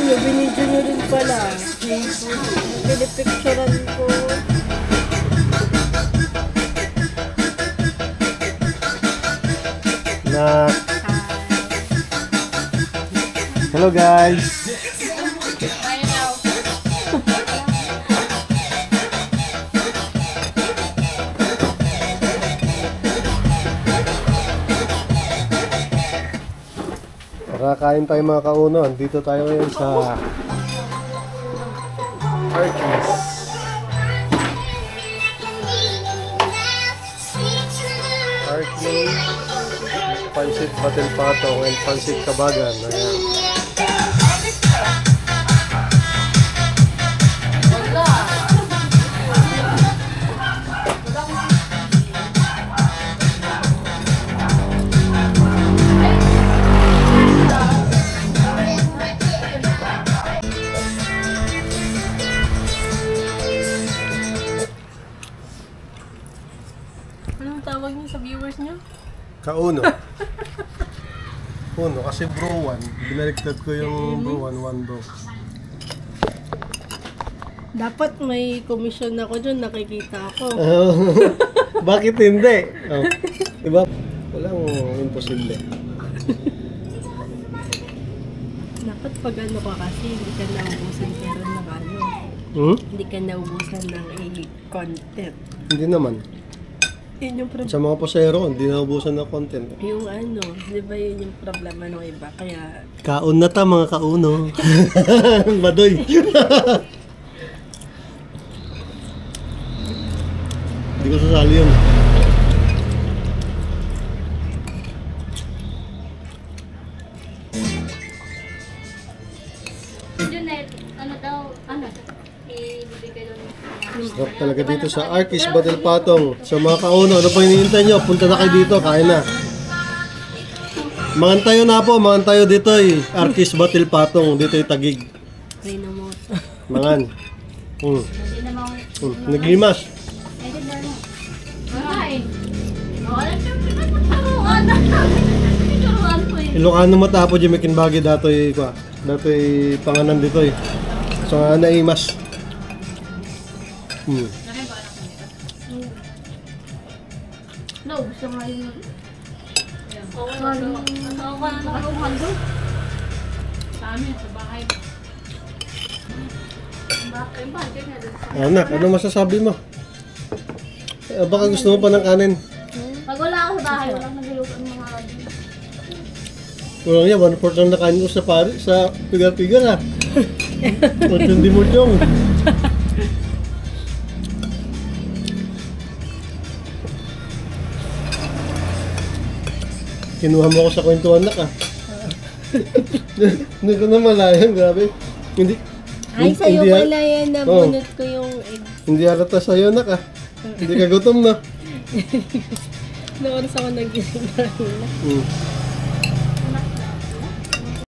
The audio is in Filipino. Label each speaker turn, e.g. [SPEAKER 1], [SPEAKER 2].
[SPEAKER 1] nyo, binidyo nyo rin pala. Pinipicturean ko.
[SPEAKER 2] Na. Hello guys. Kain tayo mga kauno. Dito tayo ngayon sa Arkies. Arkies, Pansit Batil Patong and Pansit Kabagan. Ayan.
[SPEAKER 1] Anong tawag niyo sa viewers niyo?
[SPEAKER 2] Kauno. Uno, kasi bro 1. Binaliktad ko yung bro 1, 1 bro.
[SPEAKER 1] Dapat may commission ako dyan, nakikita ako.
[SPEAKER 2] Bakit hindi? Oh. Diba? Walang imposible.
[SPEAKER 1] Dapat pag ano ka kasi, hindi ka naubusan pero ng ano. Hindi ka naubusan ng content.
[SPEAKER 2] Hindi naman.
[SPEAKER 1] Yun yung problema.
[SPEAKER 2] Sa mga pasero, hindi naubusan ng content.
[SPEAKER 1] Yung ano, di ba yun yung problema ng iba? Kaya...
[SPEAKER 2] Kaon na ta mga kauno. Badoy. Hindi ko sasali yun.
[SPEAKER 3] Ano daw, ano? Ibibigay doon.
[SPEAKER 2] Sarap talaga dito sa Arkies Batil Patong. Sa mga kauno, ano pa hinihintay nyo? Punta na kayo dito, kain na. Mangan tayo na po, mangan tayo dito eh. Arkies Batil Patong, dito yung Tagig.
[SPEAKER 1] Ay na mo.
[SPEAKER 2] Mangan.
[SPEAKER 3] Hindi naman.
[SPEAKER 2] Naglimas.
[SPEAKER 3] Ay, di ba no? Ay. Wala siyang pinagtaruan. Pinagtaruan ko eh.
[SPEAKER 2] Ilocano matapo dyan may kinbagi dato eh. Dato eh panganan dito eh. So nga naimas.
[SPEAKER 3] No, gusto nga yun. Oo, ka na nakakuhan doon. Sa amin, sa bahay. Bakit nga doon?
[SPEAKER 2] Anak, ano masasabi mo? Baka gusto mo pa ng kanin.
[SPEAKER 3] Pag wala ako sa bahay, walang nagluto ng mga radyo.
[SPEAKER 2] Walang yan, 1/4 lang nakain ko sa pari, sa pigar-pigar ha. At hindi mo diyong. Kinuha mo ako sa kwentuhan na ka. Hindi ko na malayan, grabe. Hindi.
[SPEAKER 1] Ay, sa'yo
[SPEAKER 2] hindi-
[SPEAKER 1] pala yan, nabunot ko yung egg.
[SPEAKER 2] Hindi halata sa'yo na ka. Hindi ka gutom na.
[SPEAKER 1] Noon ako nag-isip na.